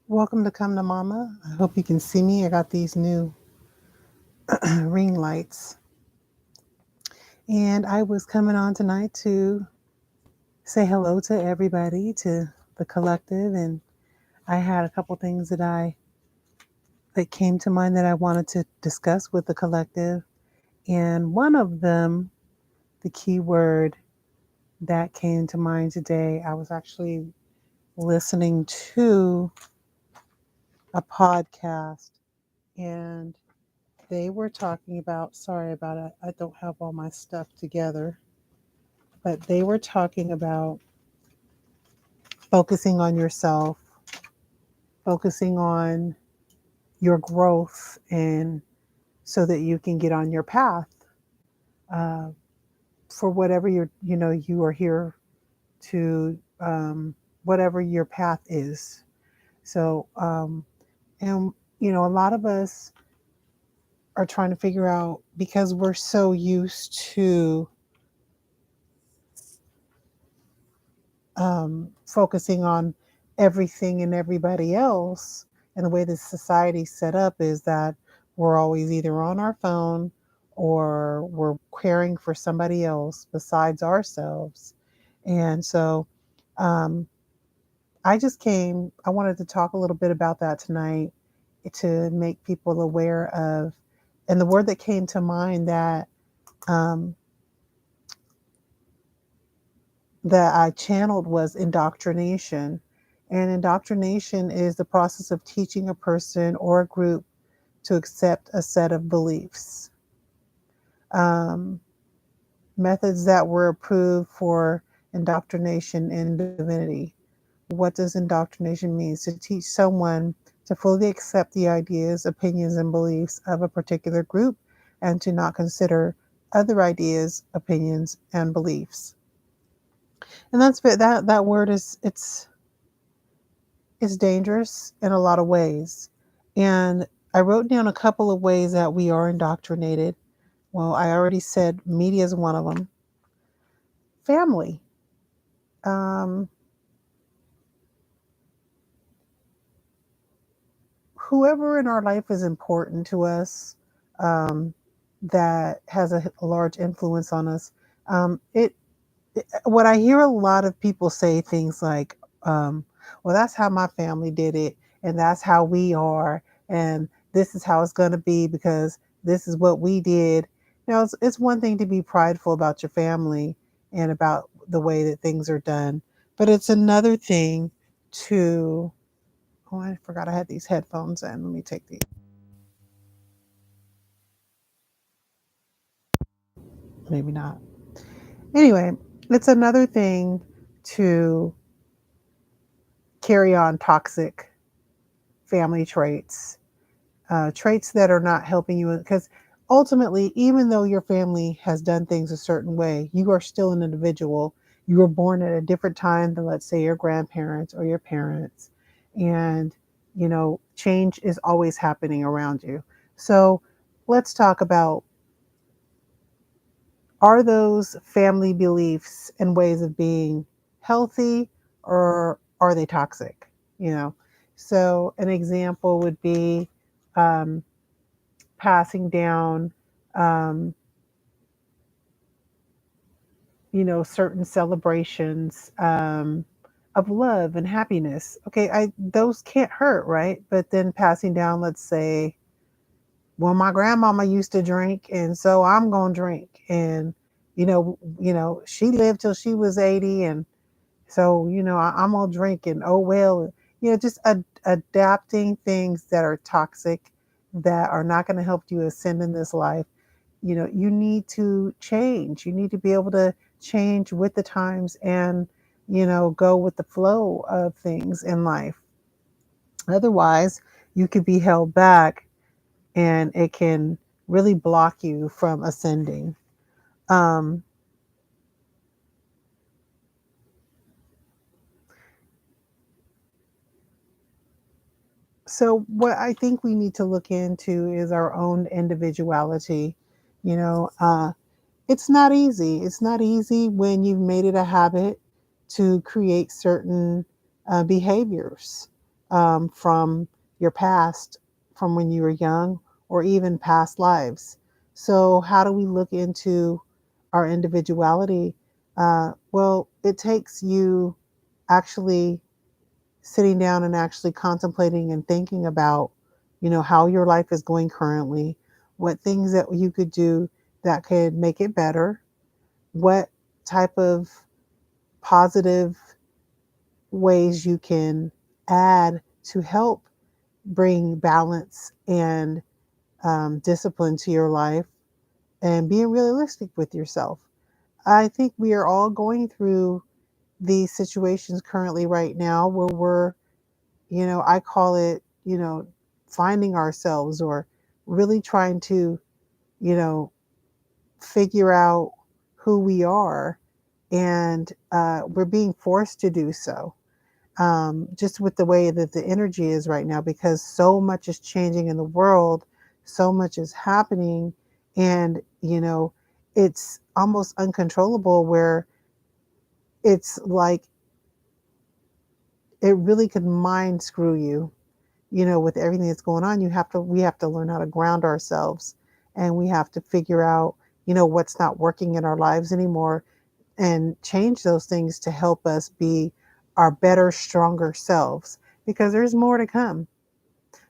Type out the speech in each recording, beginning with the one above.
Welcome to Come to Mama. I hope you can see me. I got these new ring lights. And I was coming on tonight to say hello to everybody, to the collective. And I had a couple things that came to mind that I wanted to discuss with the collective. And one of them, the key word that came to mind today, I was actually listening to a podcast, and they were talking about, sorry about it, I don't have all my stuff together, but they were talking about focusing on yourself, focusing on your growth, and so that you can get on your path uh, for whatever you are here to, whatever your path is. So, and a lot of us are trying to figure out, because we're so used to focusing on everything and everybody else. And the way the society's set up is that we're always either on our phone or we're caring for somebody else besides ourselves. And so um, I wanted to talk a little bit about that tonight to make people aware of. And the word that came to mind um, that I channeled was indoctrination. And indoctrination is the process of teaching a person or a group to accept a set of beliefs. Um, Methods that were approved for indoctrination in divinity. What does indoctrination mean? To teach someone to fully accept the ideas, opinions, and beliefs of a particular group and to not consider other ideas, opinions, and beliefs. And that word is dangerous in a lot of ways. And I wrote down a couple of ways that we are indoctrinated. Well, I already said media is one of them. Family. Um, Whoever in our life is important to us, um, that has a large influence on us. What I hear a lot of people say things like, well, that's how my family did it, and that's how we are, and this is how it's going to be because this is what we did. It's one thing to be prideful about your family and about the way that things are done, but it's another thing to, oh, I forgot I had these headphones in. Let me take these. Maybe not. Anyway, it's another thing to carry on toxic family traits, traits that are not helping you. Because ultimately, even though your family has done things a certain way, you are still an individual. You were born at a different time than, let's say, your grandparents or your parents. And, change is always happening around you. So let's talk about, are those family beliefs and ways of being healthy, or are they toxic? You know, so an example would be, um, passing down, um, certain celebrations, of love and happiness. Okay, those can't hurt, right? But then passing down, let's say, well, my grandmama used to drink, and so I'm gonna drink, and she lived till she was 80, and so I'm gonna drink, and oh well, just adapting things that are toxic, that are not going to help you ascend in this life. You need to change. You need to be able to change with the times and go with the flow of things in life. Otherwise, you could be held back, and it can really block you from ascending. Um, so what I think we need to look into is our own individuality. You know, it's not easy. It's not easy when you've made it a habit to create certain behaviors. from your past, from when you were young, or even past lives. So, how do we look into our individuality? Well, it takes you actually sitting down and actually contemplating and thinking about, how your life is going currently, what things that you could do that could make it better, what type of positive ways you can add to help bring balance and discipline to your life, and being realistic with yourself. I think we are all going through these situations currently right now where we're, I call it, finding ourselves, or really trying to, you know, figure out who we are. And we're being forced to do so, just with the way that the energy is right now, because so much is changing in the world, so much is happening. And, it's almost uncontrollable, where it's like it really could mind screw you, with everything that's going on. We have to learn how to ground ourselves, and we have to figure out, what's not working in our lives anymore, and change those things to help us be our better, stronger selves, because there's more to come,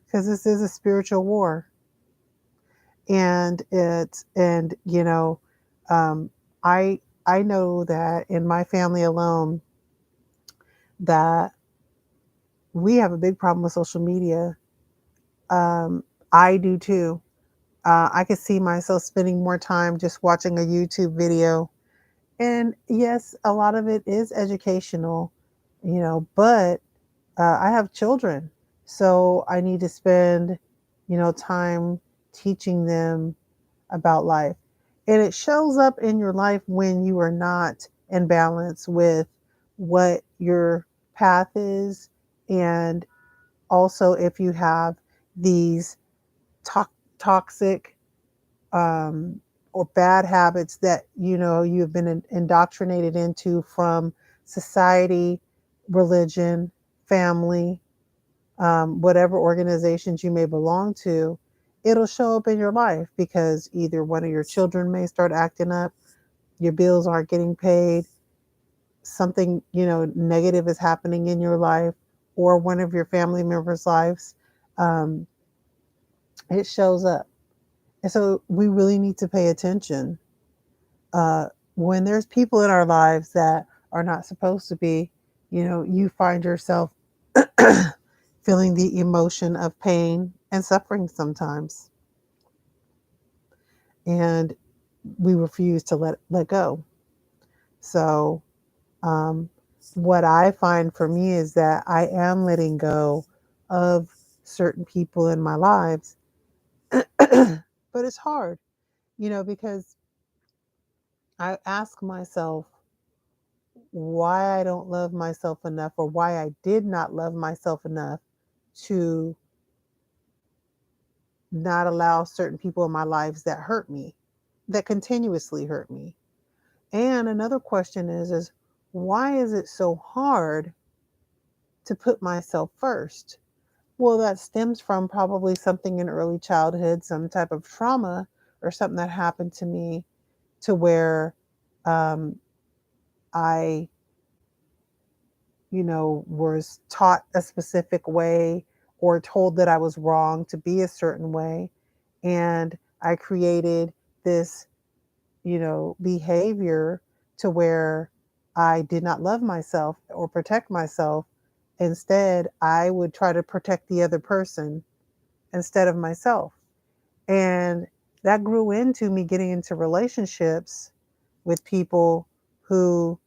because this is a spiritual war. And um, I know that in my family alone, that we have a big problem with social media. I do too. I could see myself spending more time just watching a YouTube video. And yes, a lot of it is educational, but I have children. So I need to spend, time teaching them about life. And it shows up in your life when you are not in balance with what your path is. And also, if you have these to- toxic, or bad habits that you've been indoctrinated into from society, religion, family, whatever organizations you may belong to, it'll show up in your life, because either one of your children may start acting up, your bills aren't getting paid, something negative is happening in your life, or one of your family members' lives. Um, it shows up. And so we really need to pay attention. When there's people in our lives that are not supposed to be, you find yourself feeling the emotion of pain and suffering sometimes. And we refuse to let go. So, um, what I find for me is that I am letting go of certain people in my lives, but it's hard, because I ask myself why I don't love myself enough, or why I did not love myself enough to not allow certain people in my lives that hurt me, that continuously hurt me. And another question is why is it so hard to put myself first? Well, that stems from probably something in early childhood, some type of trauma, or something that happened to me, to where um, I, was taught a specific way, or told that I was wrong to be a certain way. And I created this, behavior, to where I did not love myself or protect myself. Instead, I would try to protect the other person instead of myself. And that grew into me getting into relationships with people who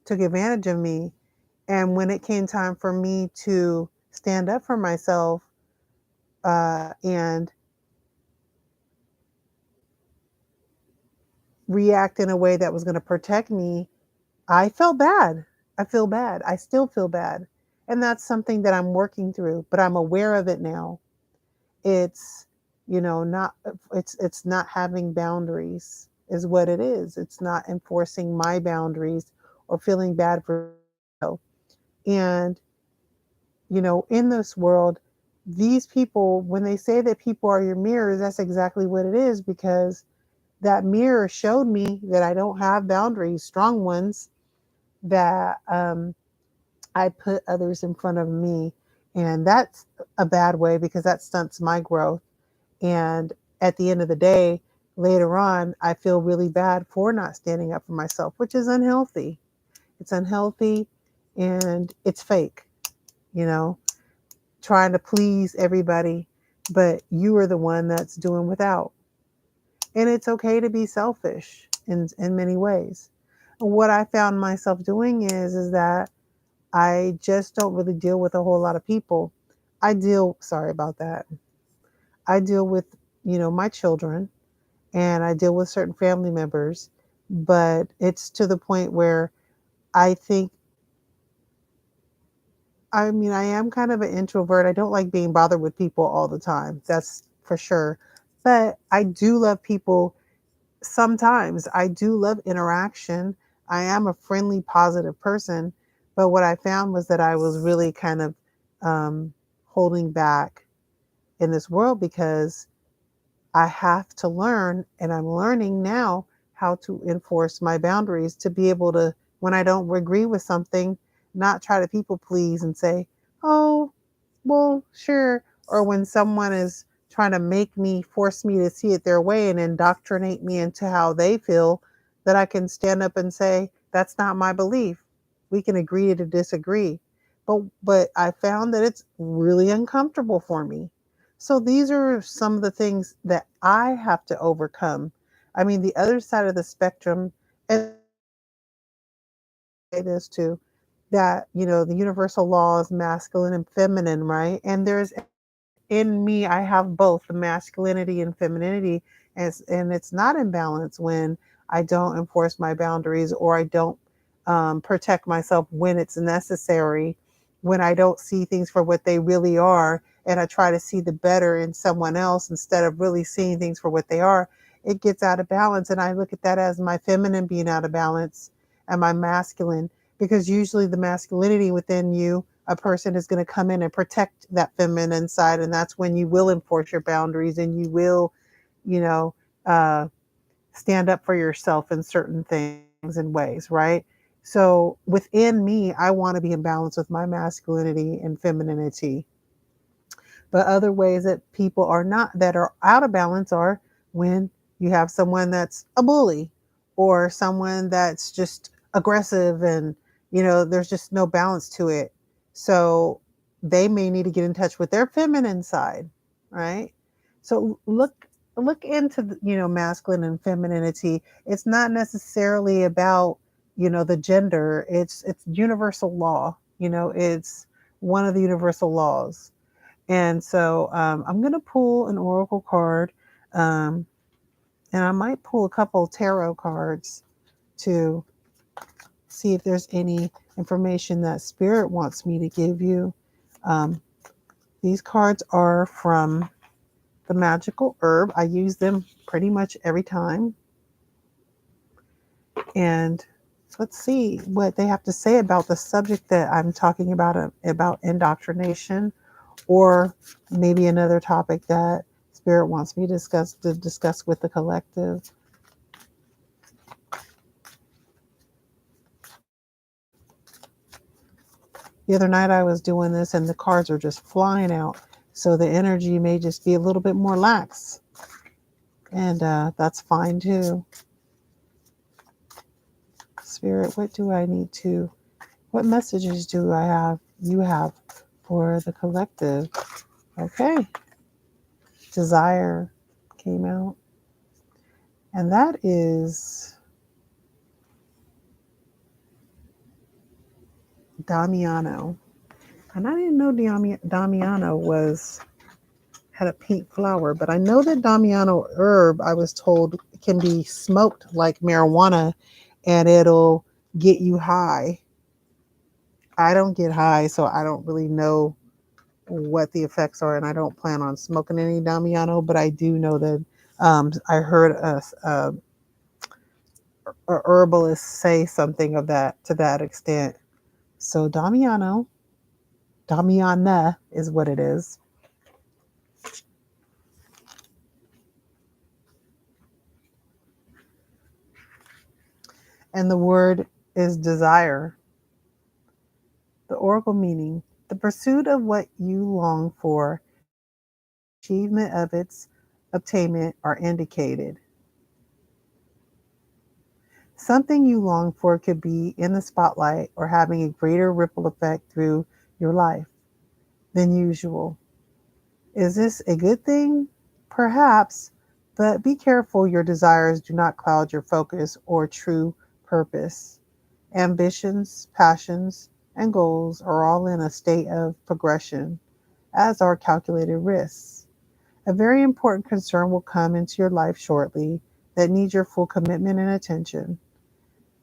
took advantage of me. And when it came time for me to stand up for myself, and react in a way that was going to protect me, I felt bad. I feel bad. I still feel bad. And that's something that I'm working through, but I'm aware of it now. It's, not it's not having boundaries is what it is. It's not enforcing my boundaries, or feeling bad for myself. And in this world, these people, when they say that people are your mirrors, that's exactly what it is, because that mirror showed me that I don't have boundaries, strong ones, that I put others in front of me. And that's a bad way because that stunts my growth. And at the end of the day, later on, I feel really bad for not standing up for myself, which is unhealthy. It's unhealthy and it's fake, you know, trying to please everybody, but you are the one that's doing without. And it's okay to be selfish in many ways. What I found myself doing is that I just don't really deal with a whole lot of people. Sorry about that. I deal with, my children, and I deal with certain family members, but it's to the point where I think, I mean, I am kind of an introvert. I don't like being bothered with people all the time. That's for sure. But I do love people sometimes. I do love interaction. I am a friendly, positive person. But what I found was that I was really kind of holding back in this world because I have to learn, and I'm learning now how to enforce my boundaries to be able to, when I don't agree with something, not try to people please and say, oh, well, sure. Or when someone is trying to force me to see it their way and indoctrinate me into how they feel, that I can stand up and say, that's not my belief. We can agree to disagree. But I found that it's really uncomfortable for me. So these are some of the things that I have to overcome. I mean, the other side of the spectrum, and say this too, that, the universal law is masculine and feminine, right? And there's in me, I have both the masculinity and femininity, and it's not in balance when I don't enforce my boundaries, or I don't protect myself when it's necessary, when I don't see things for what they really are, and I try to see the better in someone else instead of really seeing things for what they are. It gets out of balance, and I look at that as my feminine being out of balance and my masculine, because usually the masculinity within you, a person is going to come in and protect that feminine side, and that's when you will enforce your boundaries and you will, you know uh, stand up for yourself in certain things and ways, right? So within me, I want to be in balance with my masculinity and femininity. But other ways that people are not, that are out of balance, are when you have someone that's a bully, or someone that's just aggressive, and there's just no balance to it. So they may need to get in touch with their feminine side, right? So look into masculine and femininity. It's not necessarily about the gender. It's universal law. It's one of the universal laws. And so I'm going to pull an oracle card, um, and I might pull a couple tarot cards to see if there's any information that Spirit wants me to give you. Um, these cards are from the magical herb. I use them pretty much every time. And let's see what they have to say about the subject that I'm talking about indoctrination, or maybe another topic that Spirit wants me to discuss with the collective. The other night I was doing this and the cards are just flying out, so the energy may just be a little bit more lax, and that's fine too. Spirit, what messages do you have for the collective? Okay, desire came out, and that is Damiano. And I didn't know Damiano had a pink flower, but I know that Damiano herb, I was told, can be smoked like marijuana, and it'll get you high. I don't get high, so I don't really know what the effects are, and I don't plan on smoking any Damiano, but I do know that I heard a herbalist say something of that, to that extent. So Damiano, Damiana is what it is. And the word is desire. The oracle meaning, the pursuit of what you long for, achievement of its obtainment are indicated. Something you long for could be in the spotlight or having a greater ripple effect through your life than usual. Is this a good thing? Perhaps, but be careful your desires do not cloud your focus or true purpose. Ambitions, passions, and goals are all in a state of progression, as are calculated risks. A very important concern will come into your life shortly that needs your full commitment and attention.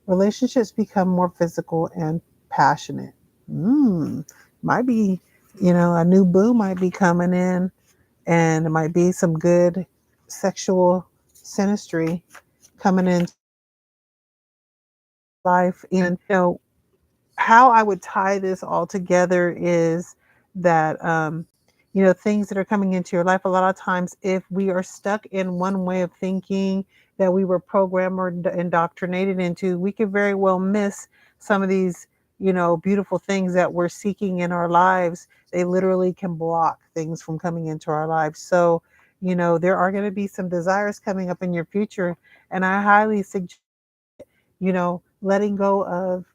Relationships become more physical and passionate. Might be, a new boo might be coming in, and it might be some good sexual synastry coming into life. And, how I would tie this all together is that, things that are coming into your life, a lot of times, if we are stuck in one way of thinking that we were programmed or indoctrinated into, we could very well miss some of these, beautiful things that we're seeking in our lives. They literally can block things from coming into our lives. So, there are going to be some desires coming up in your future. And I highly suggest letting go of,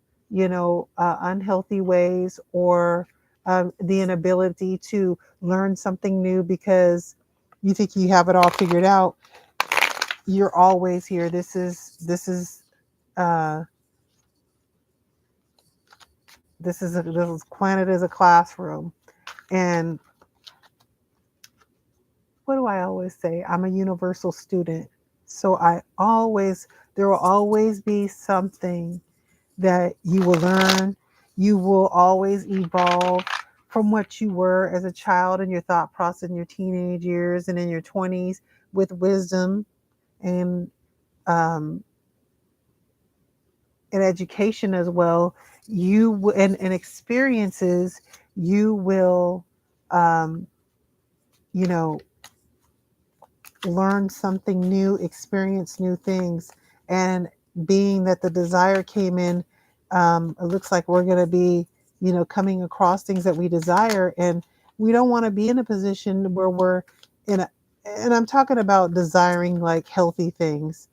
unhealthy ways or the inability to learn something new because you think you have it all figured out. You're always here. Uh, this planet is a classroom, and what do I always say? I'm a universal student, so there will always be something that you will learn. You will always evolve from what you were as a child in your thought process in your teenage years and in your 20s with wisdom and um, and education as well. And experiences. You will, um, you know, learn something new, experience new things. And being that the desire came in, it looks like we're going to be, coming across things that we desire. And we don't want to be in a position where we're in a, and I'm talking about desiring like healthy things.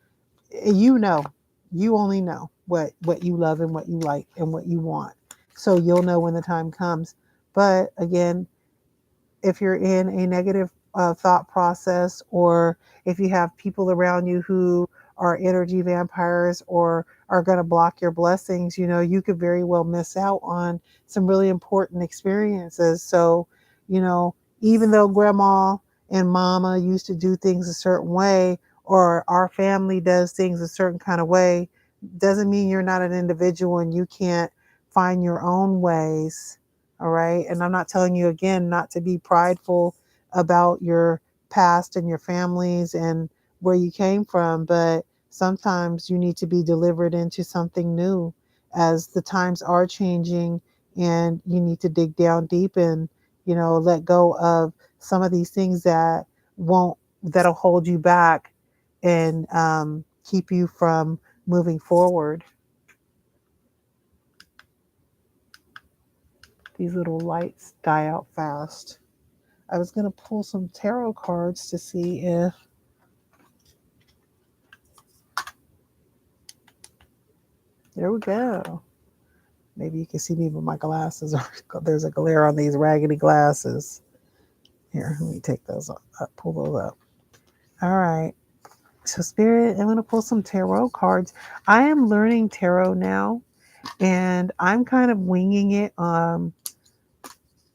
You know, you only know what you love and what you like and what you want. So you'll know when the time comes. But again, if you're in a negative thought process, or if you have people around you who are energy vampires or are going to block your blessings, you could very well miss out on some really important experiences. So, you know, even though grandma and mama used to do things a certain way, or our family does things a certain kind of way, doesn't mean you're not an individual and you can't find your own ways. All right. And I'm not telling you again not to be prideful about your past and your families and where you came from, but sometimes you need to be delivered into something new as the times are changing, and you need to dig down deep and, let go of some of these things that'll hold you back and keep you from moving forward. These little lights die out fast. I was going to pull some tarot cards to see if there we go. Maybe you can see me with my glasses. There's a glare on these raggedy glasses. Here, let me take those up, pull those up. All right. So, Spirit, I'm going to pull some tarot cards. I am learning tarot now, and I'm kind of winging it.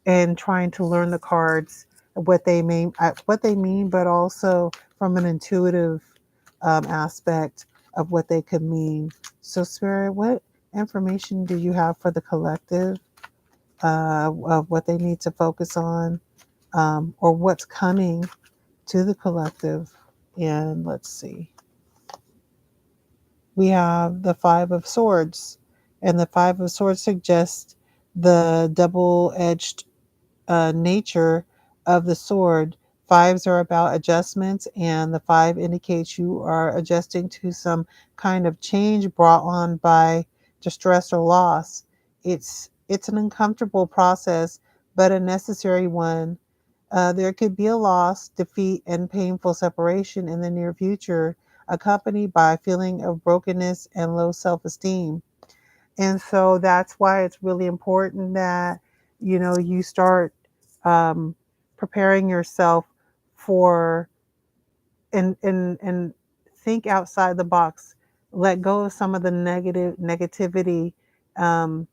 And trying to learn the cards, what they mean, but also from an intuitive aspect of what they could mean. So, Spirit, what information do you have for the collective of what they need to focus on, or what's coming to the collective? And let's see. We have the Five of Swords, and the Five of Swords suggests the double-edged nature of the sword. Fives are about adjustments, and the five indicates you are adjusting to some kind of change brought on by distress or loss. It's an uncomfortable process, but a necessary one. There could be a loss, defeat, and painful separation in the near future, accompanied by a feeling of brokenness and low self esteem. And so that's why it's really important that, you start um, preparing yourself for and think outside the box. Let go of some of the negativity, um,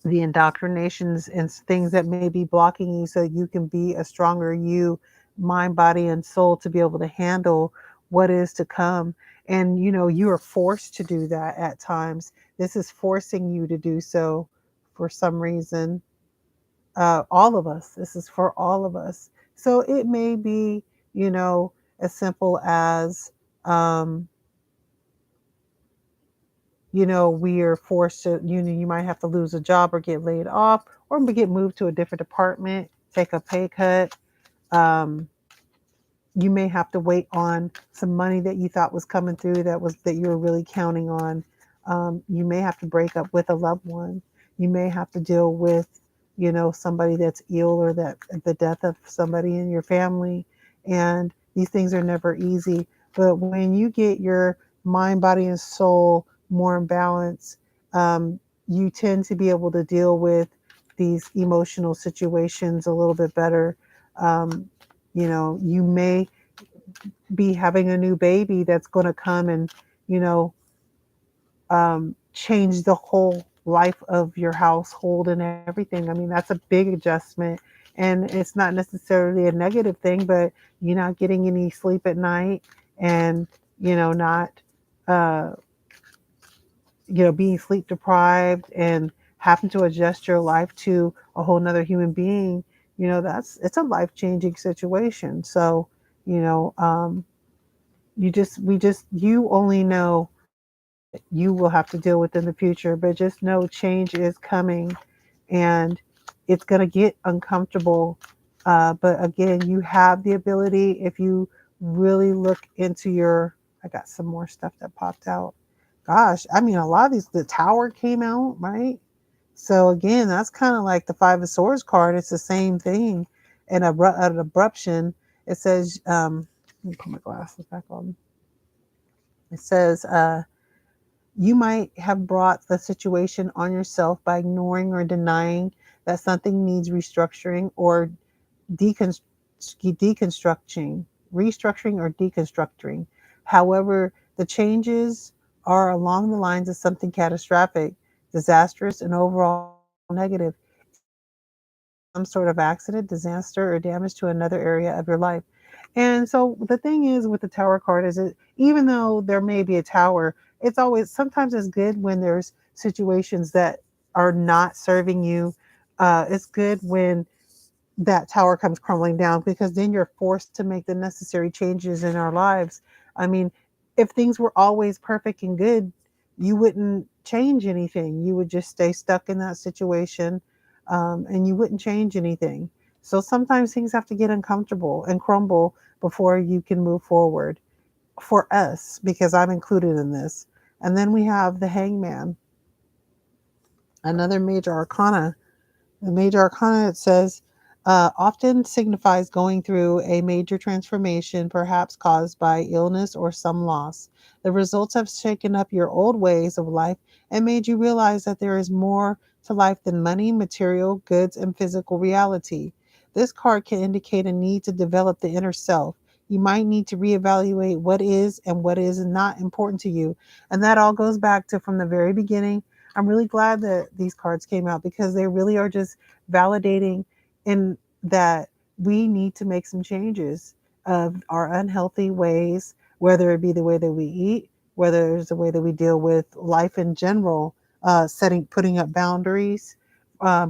the indoctrinations and things that may be blocking you so you can be a stronger you, mind, body, and soul to be able to handle what is to come. And you are forced to do that at times. This is forcing you to do so for some reason. All of us, this is for all of us. So it may be, you know as simple as, um, we are forced to, you might have to lose a job or get laid off or get moved to a different department, take a pay cut. Um, you may have to wait on some money that you thought was coming through that you were really counting on. You may have to break up with a loved one. You may have to deal with, somebody that's ill or that the death of somebody in your family. And these things are never easy. But when you get your mind, body, and soul more in balance, you tend to be able to deal with these emotional situations a little bit better. Um, you may be having a new baby that's going to come and, you know, change the whole life of your household and everything. I mean, that's a big adjustment. And it's not necessarily a negative thing, but you're not getting any sleep at night and, not, uh, being sleep deprived and having to adjust your life to a whole nother human being. It's a life changing situation. So, you know, um, you only know what you will have to deal with in the future, but just know change is coming and it's going to get uncomfortable. But again, you have the ability, if you really look into I got some more stuff that popped out. Gosh, I mean, a lot of the tower came out, right? So again, that's kind of like the Five of Swords card. It's the same thing. And an abruption, it says, let me put my glasses back on. It says, you might have brought the situation on yourself by ignoring or denying that something needs restructuring or deconst- deconstructing, restructuring or deconstructing. However, the changes are along the lines of something catastrophic, disastrous, and overall negative. It may involve some sort of accident, disaster, or damage to another area of your life. And so the thing is with the tower card is it, even though there may be a tower, it's always sometimes it's good when there's situations that are not serving you. It's good when that tower comes crumbling down because then you're forced to make the necessary changes in our lives. I mean, if things were always perfect and good, you wouldn't change anything. You would just stay stuck in that situation, and you wouldn't change anything. So sometimes things have to get uncomfortable and crumble before you can move forward for us, because I'm included in this. And then we have the hangman, another major arcana. The major arcana, it says, often signifies going through a major transformation, perhaps caused by illness or some loss. The results have shaken up your old ways of life and made you realize that there is more to life than money, material, goods, and physical reality. This card can indicate a need to develop the inner self. You might need to reevaluate what is and what is not important to you. And that all goes back to from the very beginning. I'm really glad that these cards came out because they really are just validating in that we need to make some changes of our unhealthy ways, whether it be the way that we eat, whether it's the way that we deal with life in general, putting up boundaries,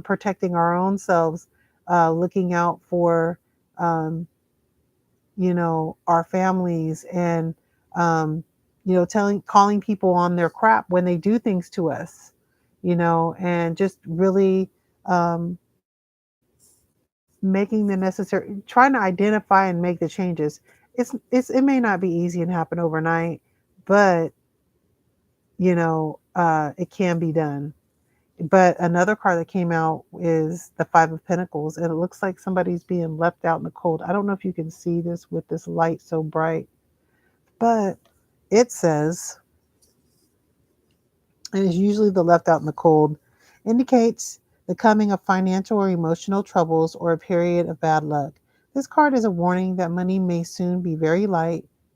protecting our own selves, looking out for, um, our families and, um, calling people on their crap when they do things to us, and just really, um, making the necessary, trying to identify and make the changes. It may not be easy and happen overnight, but it can be done. But another card that came out is the Five of Pentacles, and it looks like somebody's being left out in the cold. I don't know if you can see this with this light so bright, but it says, and it's usually the left out in the cold, indicates the coming of financial or emotional troubles or a period of bad luck. This card is a warning that money may soon be very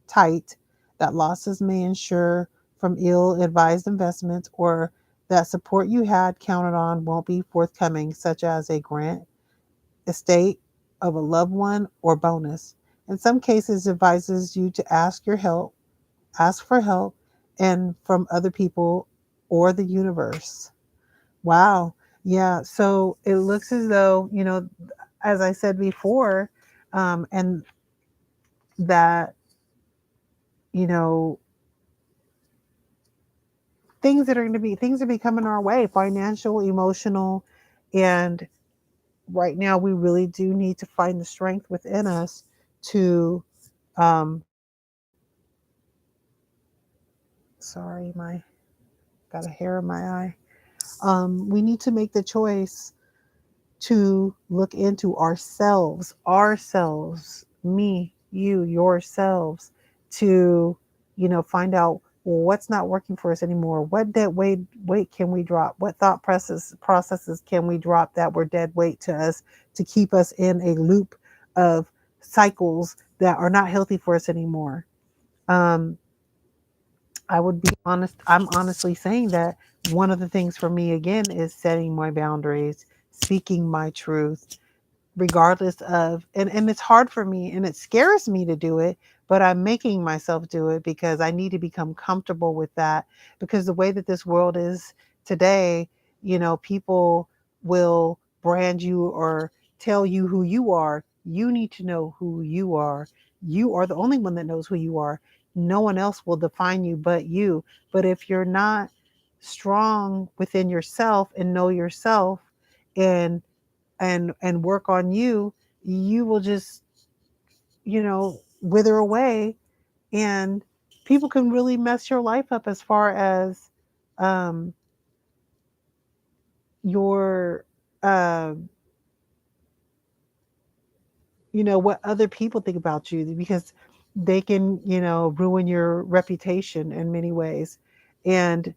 tight, that losses may ensure from ill advised investments, or that support you had counted on won't be forthcoming, such as a grant, estate of a loved one, or bonus. In some cases, it advises you to ask for help, and from other people or the universe. Wow. Yeah. So it looks as though, as I said before, and that, you know, things are becoming our way, financial, emotional. And right now, we really do need to find the strength within us to, um, sorry, my, got a hair in my eye. We need to make the choice to look into ourselves, me, you, yourselves, to, find out what's not working for us anymore. What dead weight can we drop? What thought processes can we drop that were dead weight to us to keep us in a loop of cycles that are not healthy for us anymore? Um, I would be honest. I'm honestly saying that one of the things for me again is setting my boundaries, speaking my truth, regardless of, and it's hard for me and it scares me to do it, but I'm making myself do it because I need to become comfortable with that, because the way that this world is today, people will brand you or tell you who you are. You need to know who you are. You are the only one that knows who you are. No one else will define you but you. But if you're not strong within yourself and know yourself, and and work on you, you will just, wither away, and people can really mess your life up as far as um your uh what other people think about you, because they can, ruin your reputation in many ways. And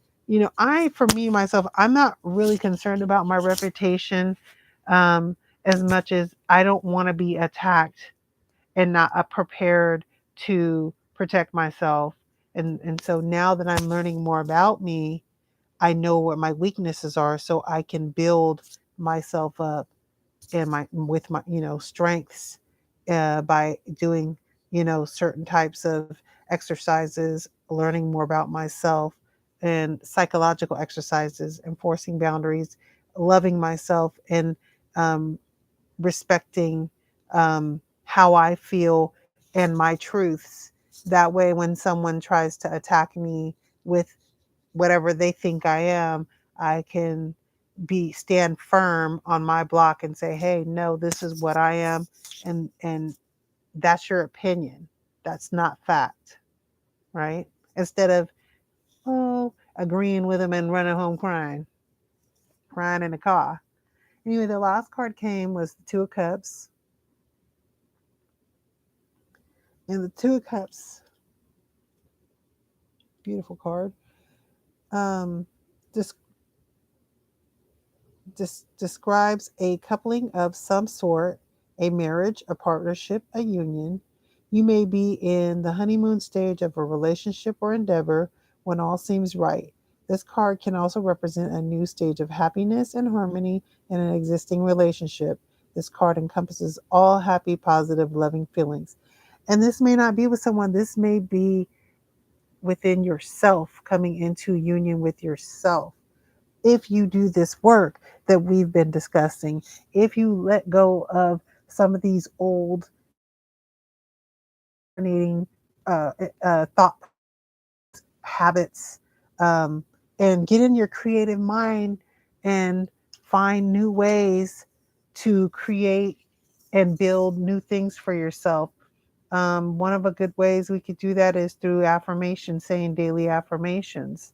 I, for me myself, I'm not really concerned about my reputation, um as much as I don't want to be attacked and not prepared to protect myself. And so now that I'm learning more about me, I know what my weaknesses are, so I can build myself up and my with my strengths, by doing certain types of exercises, learning more about myself, and psychological exercises, enforcing boundaries, loving myself, and um, respecting how I feel and my truths. That way, when someone tries to attack me with whatever they think I am, I can stand firm on my block and say, "Hey, no, this is what I am, and that's your opinion. That's not fact." Right? Instead of agreeing with them and running home crying in the car. Anyway, the last card came was the Two of Cups, and the Two of Cups, beautiful card. Um, this describes a coupling of some sort, a marriage, a partnership, a union. You may be in the honeymoon stage of a relationship or endeavor when all seems right. This card can also represent a new stage of happiness and harmony in an existing relationship. This card encompasses all happy, positive, loving feelings. And this may not be with someone, this may be within yourself, coming into union with yourself. If you do this work that we've been discussing, if you let go of some of these old uh, thought habits, um, and get in your creative mind and find new ways to create and build new things for yourself. One of the good ways we could do that is through affirmation, saying daily affirmations.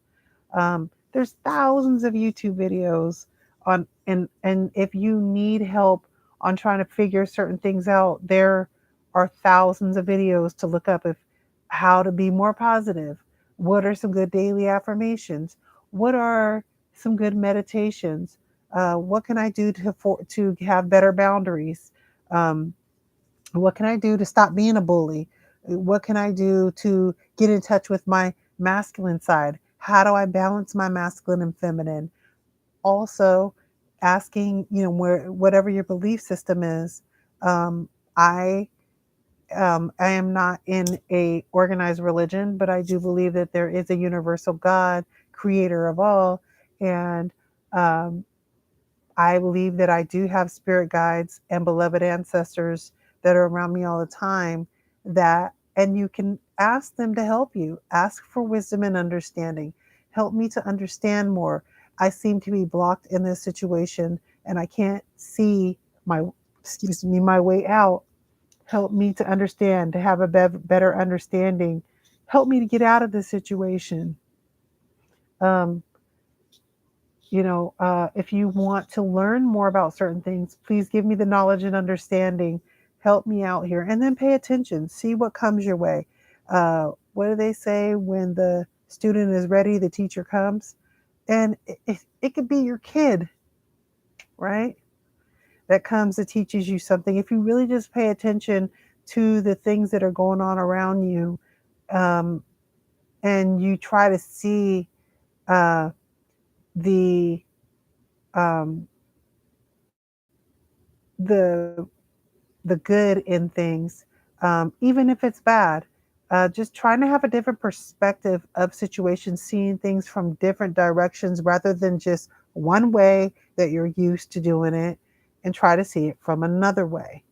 There's thousands of YouTube videos on, and if you need help on trying to figure certain things out, there are thousands of videos to look up. If how to be more positive, what are some good daily affirmations, what are some good meditations, what can I do to have better boundaries, um, what can I do to stop being a bully? What can I do to get in touch with my masculine side? How do I balance my masculine and feminine? Also, asking, where whatever your belief system is. Um, I I am not in a organized religion, but I do believe that there is a universal God, creator of all, and um, I believe that I do have spirit guides and beloved ancestors that are around me all the time, and you can ask them to help you. Ask for wisdom and understanding. Help me to understand more. I seem to be blocked in this situation and I can't see my my way out. Help me to understand, to have a better understanding. Help me to get out of this situation. Um, if you want to learn more about certain things, please give me the knowledge and understanding. Help me out here. And then pay attention. See what comes your way. What do they say? When the student is ready, the teacher comes. And it could be your kid, right? That comes that teaches you something. If you really just pay attention to the things that are going on around you, um, and you try to see uh, the um, the the good in things, even if it's bad. Just trying to have a different perspective of situations, seeing things from different directions rather than just one way that you're used to doing it, and try to see it from another way.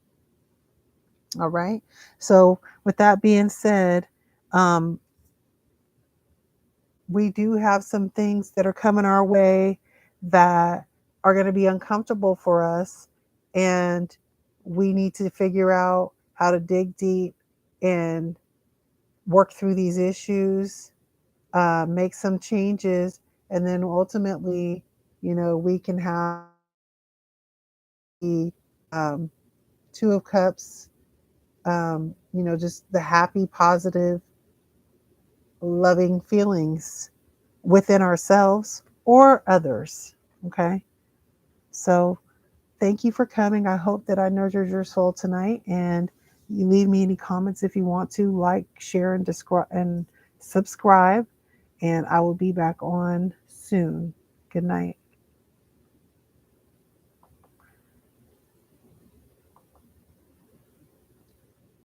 All right. So, with that being said, um, we do have some things that are coming our way that are going to be uncomfortable for us. And we need to figure out how to dig deep and work through these issues, make some changes, and then ultimately, we can have the Two of Cups, just the happy, positive, loving feelings within ourselves or others. Okay. So thank you for coming. I hope that I nurtured your soul tonight. And you leave me any comments if you want to, like, share, and subscribe. And I will be back on soon. Good night.